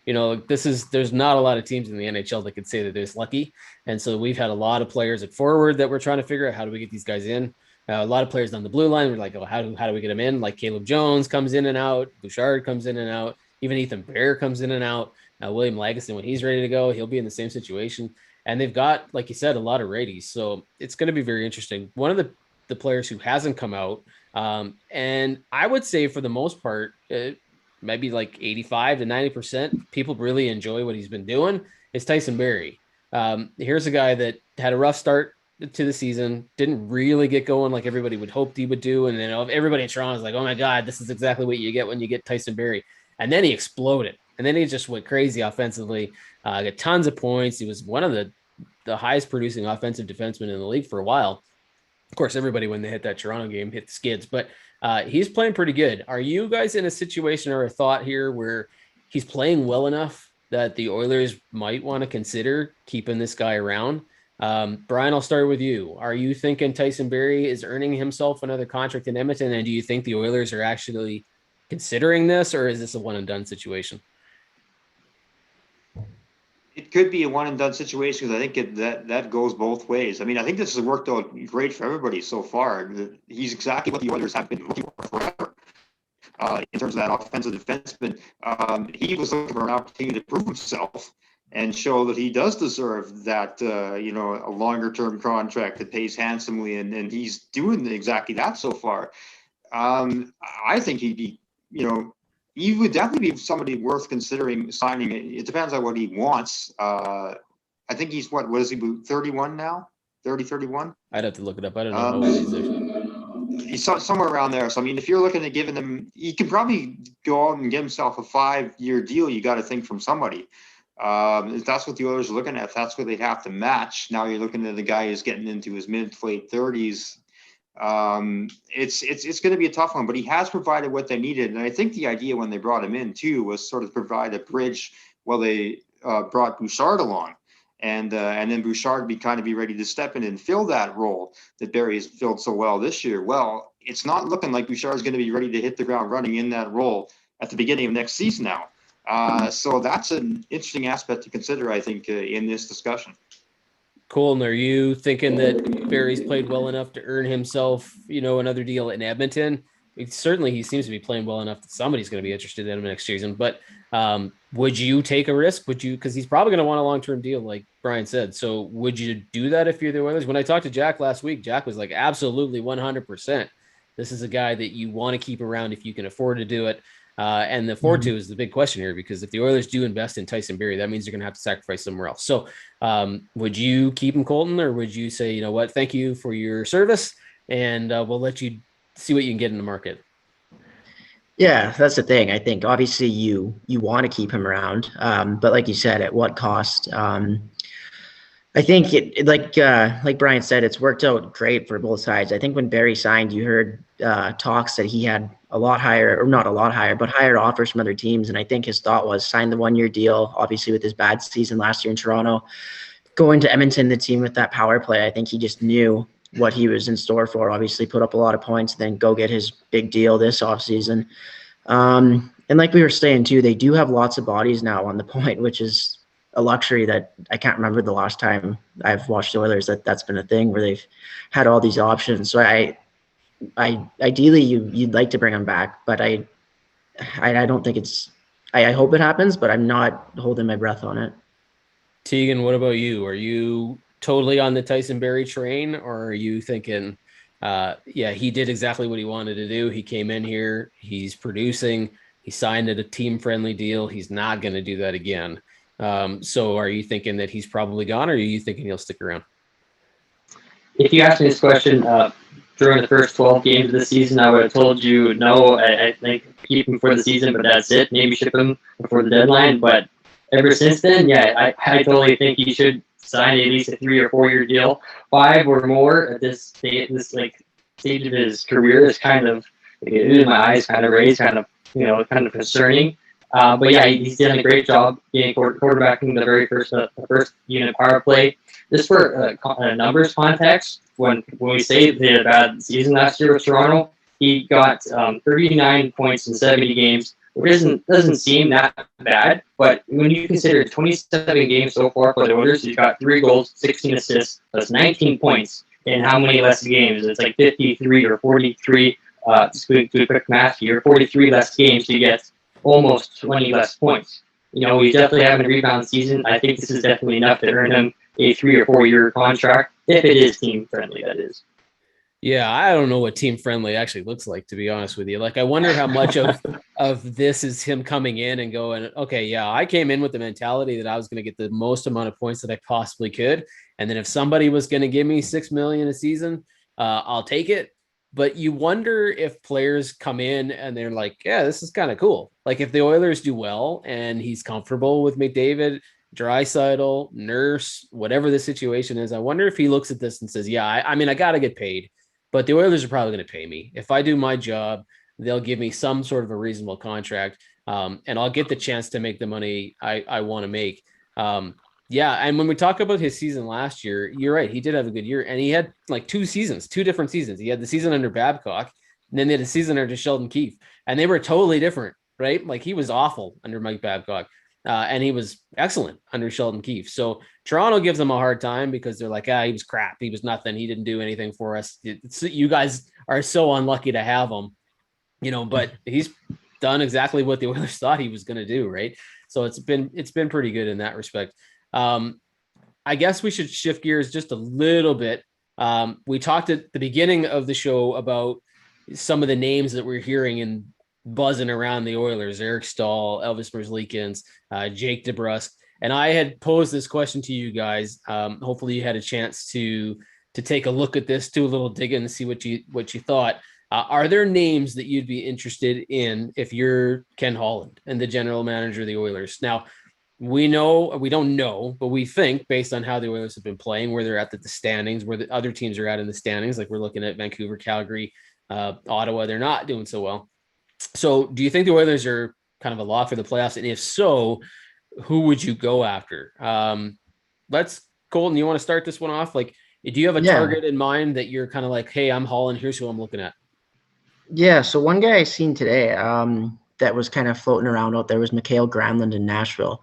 There's not a lot of teams in the NHL that could say that they're this lucky. And so we've had a lot of players at forward that we're trying to figure out how do we get these guys in. A lot of players on the blue line, we're like, oh, how do we get them in? Like Caleb Jones comes in and out, Bouchard comes in and out, even Ethan Bear comes in and out. William Laguson, when he's ready to go, he'll be in the same situation. And they've got, like you said, a lot of righties. So it's going to be very interesting. One of the players who hasn't come out, and I would say for the most part, maybe like 85 to 90%, people really enjoy what he's been doing, is Tyson Barrie. Here's a guy that had a rough start to the season, didn't really get going like everybody would hope he would do. And then everybody in Toronto is like, oh my God, this is exactly what you get when you get Tyson Barrie. And then he exploded. And then he just went crazy offensively, got tons of points. He was one of the highest producing offensive defensemen in the league for a while. Of course, everybody, when they hit that Toronto game, hit the skids, but he's playing pretty good. Are you guys in a situation or a thought here where he's playing well enough that the Oilers might want to consider keeping this guy around? Brian, I'll start with you. Are you thinking Tyson Barrie is earning himself another contract in Edmonton? And do you think the Oilers are actually considering this, or is this a one and done situation? It could be a one and done situation, because I think that goes both ways. I mean, I think this has worked out great for everybody so far. He's exactly what the Oilers have been looking for forever. In terms of that offensive defenseman, he was looking for an opportunity to prove himself and show that he does deserve that, a longer term contract that pays handsomely, and he's doing exactly that so far. I think he'd be, he would definitely be somebody worth considering signing. It depends on what he wants. I think he's what is he, 31 now? 31? I'd have to look it up. I don't know how old he's actually. He's somewhere around there. So, I mean, if you're looking at giving him, he can probably go out and get himself a 5-year deal. You got to think from somebody. If that's what the Oilers are looking at, if that's what they'd have to match, now you're looking at a guy who's getting into his mid to late 30s. It's going to be a tough one, but he has provided what they needed. And I think the idea when they brought him in too was sort of provide a bridge while they brought Bouchard along. And then Bouchard be ready to step in and fill that role that Barrie has filled so well this year. Well, it's not looking like Bouchard is going to be ready to hit the ground running in that role at the beginning of next season now. So that's an interesting aspect to consider, I think, in this discussion. Colton, are you thinking that Barrie's played well enough to earn himself, another deal in Edmonton? Certainly he seems to be playing well enough that somebody's going to be interested in him next season. But would you take a risk? Would you? Because he's probably going to want a long-term deal, like Brian said. So would you do that if you're the Oilers? When I talked to Jack last week, Jack was like, absolutely 100%. This is a guy that you want to keep around if you can afford to do it. And the afford to is the big question here, because if the Oilers do invest in Tyson Barrie, that means you're going to have to sacrifice somewhere else. So would you keep him, Colton, or would you say, you know what, thank you for your service, and we'll let you see what you can get in the market? Yeah, that's the thing. I think obviously you want to keep him around, but like you said, at what cost? I think it like Brian said, it's worked out great for both sides. I think when Barrie signed, you heard talks that he had a lot higher, or not a lot higher, but higher offers from other teams. And I think his thought was sign the 1-year deal, obviously with his bad season last year in Toronto, going to Edmonton, the team with that power play. I think he just knew what he was in store for, obviously put up a lot of points, then go get his big deal this offseason. And like we were saying too, they do have lots of bodies now on the point, which is a luxury that I can't remember the last time I've watched the Oilers that's been a thing where they've had all these options. So I ideally you'd like to bring them back, but I don't think I hope it happens, but I'm not holding my breath on it. Teagan, what about you? Are you totally on the Tyson Barrie train, or are you thinking, he did exactly what he wanted to do. He came in here, he's producing, he signed at a team-friendly deal. He's not going to do that again. So are you thinking that he's probably gone, or are you thinking he'll stick around? If you asked me this question during the first 12 games of the season, I would have told you no. I think keep him for the season, but that's it. Maybe ship him before the deadline. But ever since then, I totally think he should sign at least a 3 or 4 year deal. 5 or more at this stage of his career is kind of, in my eyes, kind of raised, kind of concerning. But yeah, he's done a great job being quarterbacking the very first unit power play. Just for a numbers context, when we say they had a bad season last year with Toronto, he got 39 points in 70 games, which doesn't seem that bad. But when you consider 27 games so far for the Oilers, he's got 3 goals, 16 assists, that's 19 points in how many less games? It's like 53 or 43. Just do a quick math here: 43 less games, you get almost 20 less points. He's definitely having a rebound season. I think this is definitely enough to earn him a 3 or 4 year contract, if it is team friendly, that is. Yeah, I don't know what team friendly actually looks like, to be honest with you. Like, I wonder how much of this is him coming in and going, okay, yeah, I came in with the mentality that I was going to get the most amount of points that I possibly could. And then if somebody was going to give me $6 million a season, I'll take it. But you wonder if players come in and they're like, yeah, this is kind of cool. Like, if the Oilers do well and he's comfortable with McDavid, Draisaitl, Nurse, whatever the situation is, I wonder if he looks at this and says, yeah, I got to get paid, but the Oilers are probably going to pay me. If I do my job, they'll give me some sort of a reasonable contract, and I'll get the chance to make the money I want to make. And when we talk about his season last year, you're right. He did have a good year, and he had like 2 different seasons. He had the season under Babcock, and then they had a season under Sheldon Keefe, and they were totally different, right? Like, he was awful under Mike Babcock, and he was excellent under Sheldon Keefe. So Toronto gives him a hard time because they're like, he was crap. He was nothing. He didn't do anything for us. You guys are so unlucky to have him, but he's done exactly what the Oilers thought he was going to do, right? So it's been pretty good in that respect. I guess we should shift gears just a little bit. We talked at the beginning of the show about some of the names that we're hearing and buzzing around the Oilers: Eric Staal, Elvis Merzlikins, Jake DeBrusk. And I had posed this question to you guys. Hopefully you had a chance to take a look at this, do a little digging and see what you thought. Are there names that you'd be interested in if you're Ken Holland and the general manager of the Oilers? Now, we don't know, but we think based on how the Oilers have been playing, where they're at the standings, where the other teams are at in the standings, like we're looking at Vancouver, Calgary, Ottawa, they're not doing so well. So do you think the Oilers are kind of a lock for the playoffs? And if so, who would you go after? Colton, you want to start this one off? Like, do you have a target in mind that you're kind of like, hey, I'm Holland, here's who I'm looking at? Yeah, so one guy I seen today that was kind of floating around out there was Mikael Granlund in Nashville.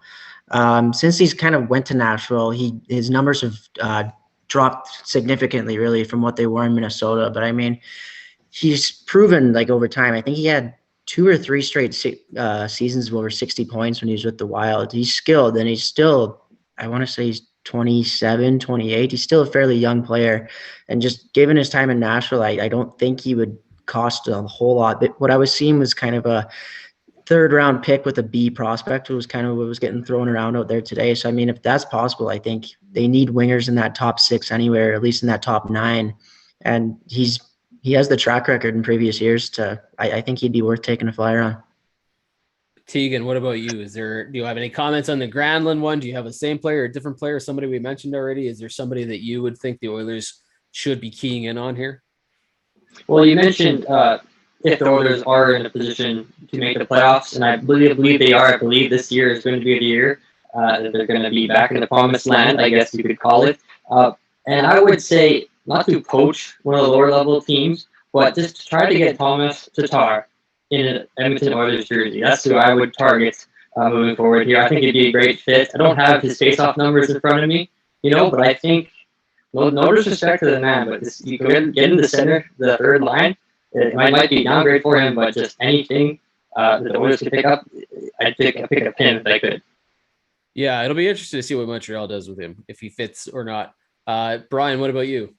Since he's kind of went to Nashville, his numbers have dropped significantly, really, from what they were in Minnesota. But I mean, he's proven like over time. I think he had 2 or 3 straight seasons of over 60 points when he was with the Wild. He's skilled, and he's still, I want to say he's 27, 28. He's still a fairly young player. And just given his time in Nashville, I don't think he would cost a whole lot. But what I was seeing was kind of a 3rd-round pick with a B prospect. It was kind of what was getting thrown around out there today. So, I mean, if that's possible, I think they need wingers in that top 6 anywhere, or at least in that top 9. And he has the track record in previous years I think he'd be worth taking a flyer on. Teagan, what about you? Do you have any comments on the Granlund one? Do you have a same player, a different player, somebody we mentioned already? Is there somebody that you would think the Oilers should be keying in on here? Well, you mentioned if the Oilers are in a position to make the playoffs, and I believe they are. I believe this year is going to be the year that they're going to be back in the promised land, I guess you could call it. And I would say not to poach one of the lower level teams, but just to try to get Thomas Tatar in an Edmonton Oilers jersey. That's who I would target moving forward here. I think it'd be a great fit. I don't have his face-off numbers in front of me, but I think, no disrespect to the man, but you can get in the center, the 3rd line. It might be downgrade for him, but just anything that the Oilers could pick up, I'd pick up him if I could. Yeah, it'll be interesting to see what Montreal does with him, if he fits or not. Brian, what about you?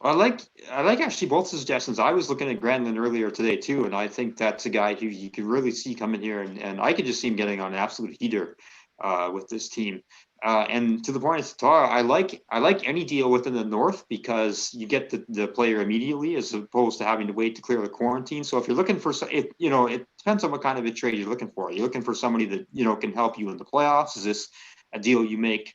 I like actually both suggestions. I was looking at Granlund earlier today too, and I think that's a guy who you could really see coming here, and I could just see him getting on an absolute heater with this team. And to the point of Tatar, I like any deal within the North because you get the player immediately as opposed to having to wait to clear the quarantine. So if you're looking for it depends on what kind of a trade you're looking for. Are you looking for somebody that can help you in the playoffs? Is this a deal you make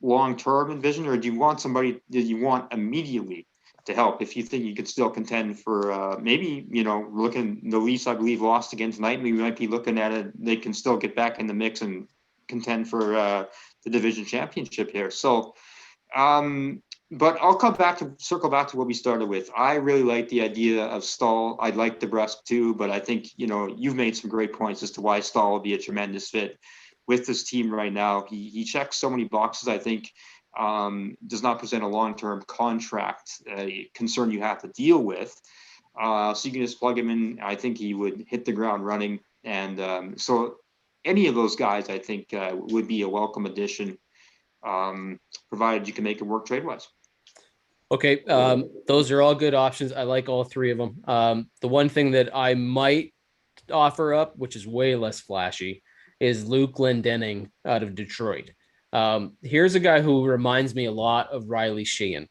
long-term envision, or do you want somebody that you want immediately to help if you think you could still contend for maybe, looking, the Leafs, I believe, lost again tonight. Maybe we might be looking at it. They can still get back in the mix and contend for the division championship here. So, but I'll circle back to what we started with. I really like the idea of Stahl. I like DeBrusk too, but I think, you've made some great points as to why Stahl will be a tremendous fit with this team right now. He checks so many boxes. I think does not present a long-term contract concern you have to deal with. So you can just plug him in. I think he would hit the ground running. And so any of those guys, I think, would be a welcome addition, provided you can make it work trade-wise. Okay, those are all good options. I like all 3 of them. The one thing that I might offer up, which is way less flashy, is Luke Glendening out of Detroit. Here's a guy who reminds me a lot of Riley Sheehan.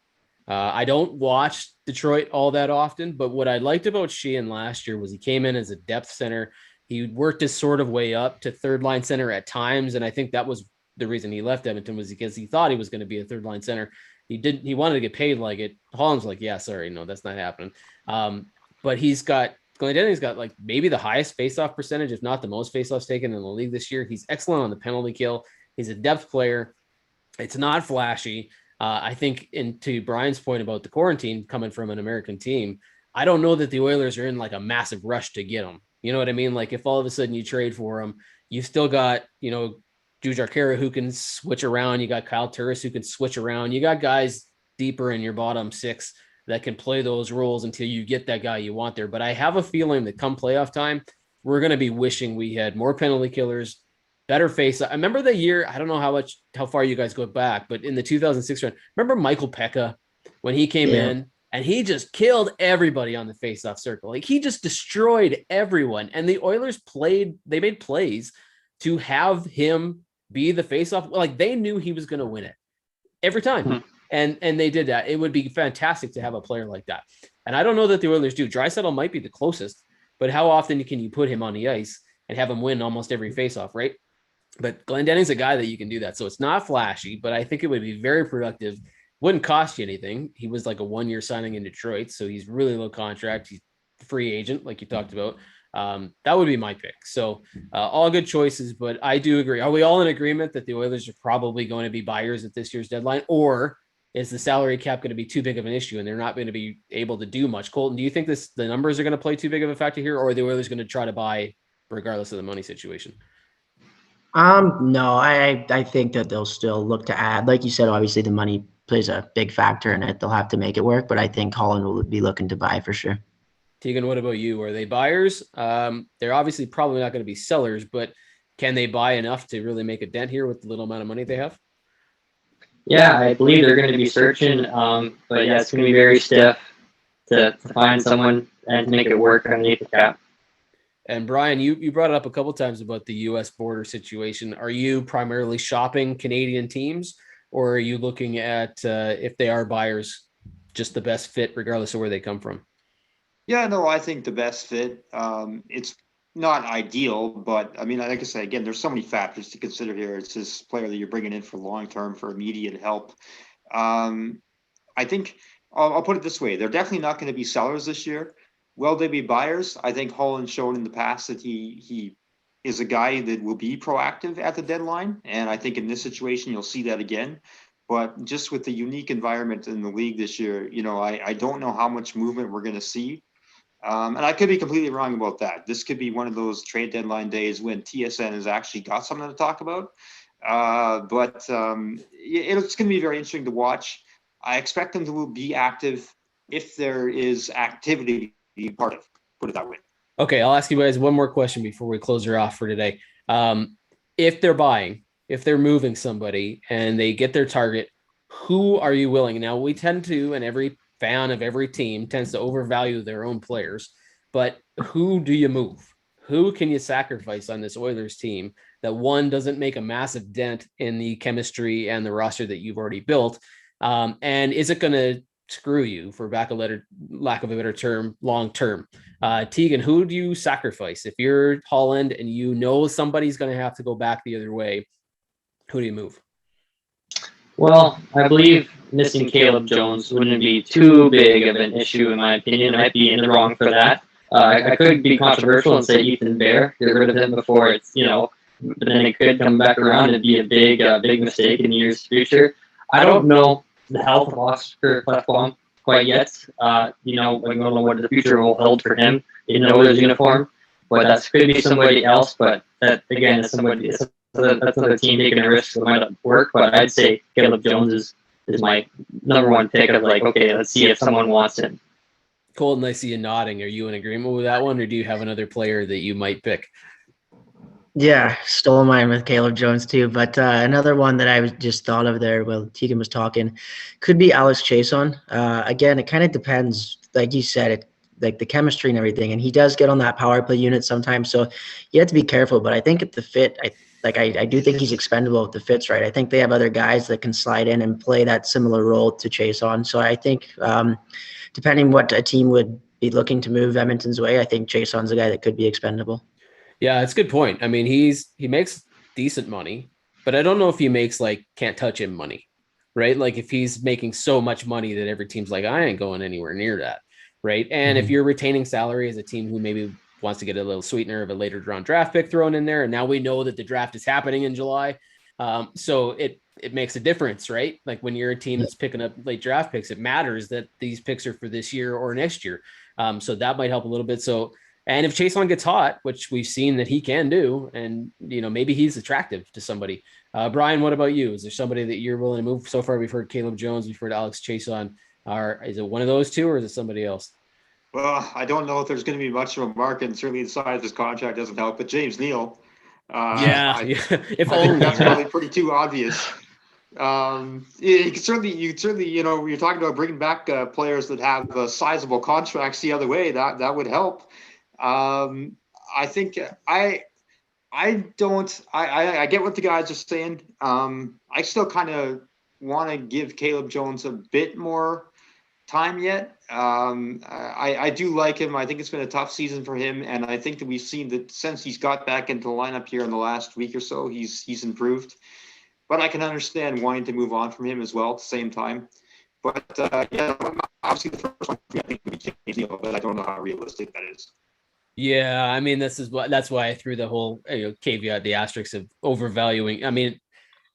I don't watch Detroit all that often, but what I liked about Sheehan last year was he came in as a depth center. He worked his sort of way up to 3rd-line center at times, and I think that was the reason he left Edmonton, was because he thought he was going to be a 3rd-line center. He wanted to get paid like it. Holland's like, yeah, sorry, no, that's not happening. But Glendening's got like maybe the highest faceoff percentage, if not the most faceoffs taken in the league this year. He's excellent on the penalty kill. He's a depth player. It's not flashy. I think, to Brian's point about the quarantine coming from an American team, I don't know that the Oilers are in like a massive rush to get him. You know what I mean? Like if all of a sudden you trade for him, you've still got, Jujhar Khaira who can switch around. You got Kyle Turris who can switch around. You got guys deeper in your bottom 6 that can play those roles until you get that guy you want there. But I have a feeling that come playoff time, we're going to be wishing we had more penalty killers, better face. I remember the year, I don't know how far you guys go back, but in the 2006 run, remember Michael Pekka when he came in and he just killed everybody on the faceoff circle. Like he just destroyed everyone. And the Oilers they made plays to have him be the faceoff. Like they knew he was going to win it every time. Mm-hmm. And they did that. It would be fantastic to have a player like that. And I don't know that the Oilers do. Draisaitl might be the closest, but how often can you put him on the ice and have him win almost every faceoff, right? But Glendenning's a guy that you can do that. So it's not flashy, but I think it would be very productive. Wouldn't cost you anything. He was like a 1-year signing in Detroit, so he's really low contract. He's a free agent, like you talked about. That would be my pick. So all good choices, but I do agree. Are we all in agreement that the Oilers are probably going to be buyers at this year's deadline, or is the salary cap going to be too big of an issue and they're not going to be able to do much? Colton, do you think the numbers are going to play too big of a factor here, or are the Oilers going to try to buy regardless of the money situation? No, I think that they'll still look to add. Like you said, obviously the money plays a big factor in it. They'll have to make it work, but I think Holland will be looking to buy for sure. Teagan, what about you? Are they buyers? They're obviously probably not going to be sellers, but can they buy enough to really make a dent here with the little amount of money they have? Yeah, I believe they're going to be searching, but yeah, it's going to be very stiff to find someone and to make it work underneath the cap. And Brian, you brought it up a couple times about the U.S. border situation. Are you primarily shopping Canadian teams, or are you looking at if they are buyers, just the best fit regardless of where they come from? Yeah, no, I think the best fit. It's not ideal, but I mean, like I say, again, there's so many factors to consider here. It's this player that you're bringing in for long term, for immediate help. I think I'll put it this way: they're definitely not going to be sellers this year. Will they be buyers? I think Holland showed in the past that he is a guy that will be proactive at the deadline, and I think in this situation you'll see that again. But just with the unique environment in the league this year, I don't know how much movement we're going to see. And I could be completely wrong about that. This could be one of those trade deadline days when TSN has actually got something to talk about. But it's going to be very interesting to watch. I expect them to be active if there is activity to be part of, put it that way. Okay, I'll ask you guys one more question before we close her off for today. If they're buying, if they're moving somebody and they get their target, who are you willing? Now, we tend to, and every fan of every team tends to overvalue their own players, but who do you move? Who can you sacrifice on this Oilers team that one doesn't make a massive dent in the chemistry and the roster that you've already built? And is it going to screw you, for lack of a better term, long term? Teagan, who do you sacrifice? If you're Holland and you know somebody's going to have to go back the other way, who do you move? Well, I believe missing Caleb Jones wouldn't be too big of an issue, in my opinion. I might be in the wrong for that. I could be controversial and say Ethan Bear, get rid of him before it's, but then it could come back around and be a big mistake in the year's future. I don't know the health of Oscar Klefbom quite yet. I don't know what the future will hold for him in the Oilers uniform, but that could be somebody else. But that, again, is somebody. That's another team taking a risk that might not work, but I'd say Caleb Jones is my number one pick of okay, let's see if someone wants him. Colton, I see you nodding. Are you in agreement with that one, or do you have another player that you might pick? Yeah, stole mine with Caleb Jones too, but another one that I just thought of there while Teagan was talking could be Alex Chiasson. Again, it kind of depends, like you said, like the chemistry and everything, and he does get on that power play unit sometimes, so you have to be careful. But I think if the fit, I do think he's expendable if the fit's right. I think they have other guys that can slide in and play that similar role to Chiasson. So I think depending what a team would be looking to move Edmonton's way, I think Chiasson's a guy that could be expendable. Yeah, it's a good point. I mean, he makes decent money, but I don't know if he makes can't touch him money, right? Like if he's making so much money that every team's like, I ain't going anywhere near that, right? And if you're retaining salary as a team who maybe wants to get a little sweetener of a later round draft pick thrown in there, and now we know that the draft is happening in July, so it makes a difference, right? Like when you're a team that's picking up late draft picks, it matters that these picks are for this year or next year. So that might help a little bit. So. And if Chiasson gets hot, which we've seen that he can do, and maybe he's attractive to somebody. Brian, what about you? Is there somebody that you're willing to move? So far, we've heard Caleb Jones, we've heard Alex Chiasson. Is it one of those two, or is it somebody else? Well, I don't know if there's going to be much of a market, and certainly the size of his contract doesn't help. But James Neal, if I only think that's probably pretty too obvious. You certainly, you're talking about bringing back players that have sizable contracts the other way. That would help. I think I get what the guys are saying. I still kind of want to give Caleb Jones a bit more time yet. I do like him. I think it's been a tough season for him, and I think that we've seen that since he's got back into the lineup here in the last week or so, he's improved. But I can understand wanting to move on from him as well at the same time. But yeah, obviously the first one I think would be James Neal, but I don't know how realistic that is. Yeah, I mean, that's why I threw the whole caveat, the asterisk of overvaluing. I mean,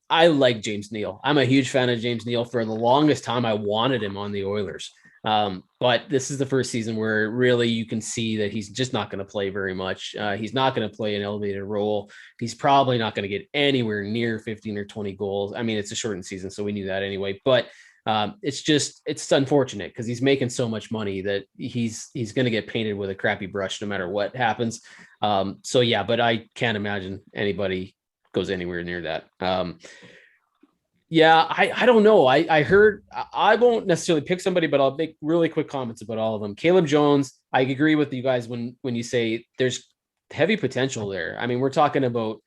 I like James Neal. I'm a huge fan of James Neal. For the longest time, I wanted him on the Oilers. But this is the first season where really you can see that he's just not going to play very much. He's not going to play an elevated role. He's probably not going to get anywhere near 15 or 20 goals. I mean, it's a shortened season, so we knew that anyway. But it's unfortunate because he's making so much money that he's going to get painted with a crappy brush no matter what happens. So yeah, but I can't imagine anybody goes anywhere near that. Yeah, I don't know. I heard, I won't necessarily pick somebody, but I'll make really quick comments about all of them. Caleb Jones, I agree with you guys when you say there's heavy potential there. I mean, we're talking about,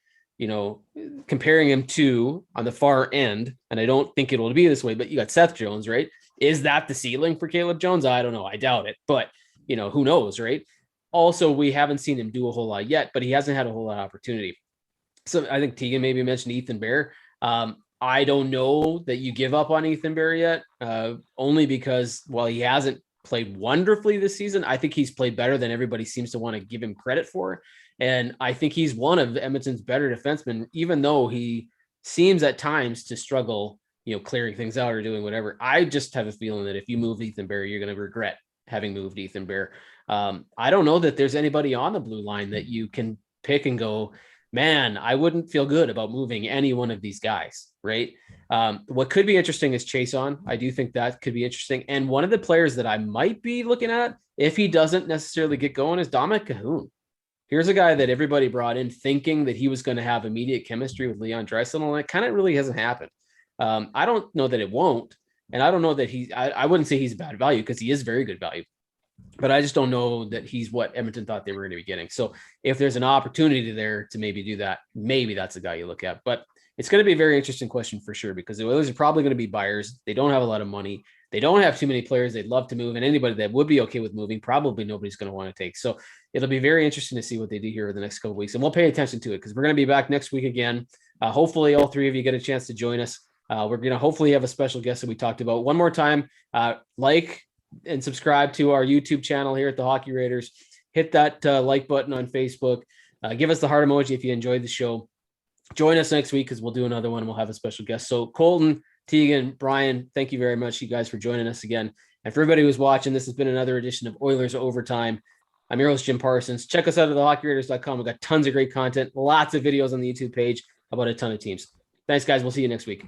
comparing him to on the far end, and I don't think it'll be this way, but you got Seth Jones, right? Is that the ceiling for Caleb Jones? I don't know. I doubt it, but who knows, right? Also, we haven't seen him do a whole lot yet, but he hasn't had a whole lot of opportunity. So I think Teagan maybe mentioned Ethan Bear. I don't know that you give up on Ethan Bear yet, only because while he hasn't played wonderfully this season, I think he's played better than everybody seems to want to give him credit for. And I think he's one of Edmonton's better defensemen, even though he seems at times to struggle, clearing things out or doing whatever. I just have a feeling that if you move Ethan Bear, you're going to regret having moved Ethan Bear. I don't know that there's anybody on the blue line that you can pick and go, man, I wouldn't feel good about moving any one of these guys, right? What could be interesting is Chase on. I do think that could be interesting. And one of the players that I might be looking at, if he doesn't necessarily get going, is Dominic Cahoon. Here's a guy that everybody brought in thinking that he was going to have immediate chemistry with Leon Draisaitl, and it kind of really hasn't happened. I don't know that it won't, and I don't know that I wouldn't say he's a bad value because he is very good value. But I just don't know that he's what Edmonton thought they were going to be getting. So if there's an opportunity there to maybe do that, maybe that's a guy you look at. But it's going to be a very interesting question for sure, because the Oilers are probably going to be buyers. They don't have a lot of money. They don't have too many players they'd love to move, and anybody that would be okay with moving, probably nobody's going to want to take. So it'll be very interesting to see what they do here over the next couple of weeks, and we'll pay attention to it because we're going to be back next week again. Hopefully all three of you get a chance to join us. We're going to hopefully have a special guest that we talked about. One more time, like and subscribe to our YouTube channel here at the Hockey Raiders. Hit that like button on Facebook. Give us the heart emoji if you enjoyed the show. Join us next week because we'll do another one. We'll have a special guest. So Colton, Teagan, Brian, thank you very much, you guys, for joining us again. And for everybody who's watching, this has been another edition of Oilers Overtime. I'm your host, Jim Parsons. Check us out at thehockeyraiders.com. We've got tons of great content, lots of videos on the YouTube page about a ton of teams. Thanks, guys. We'll see you next week.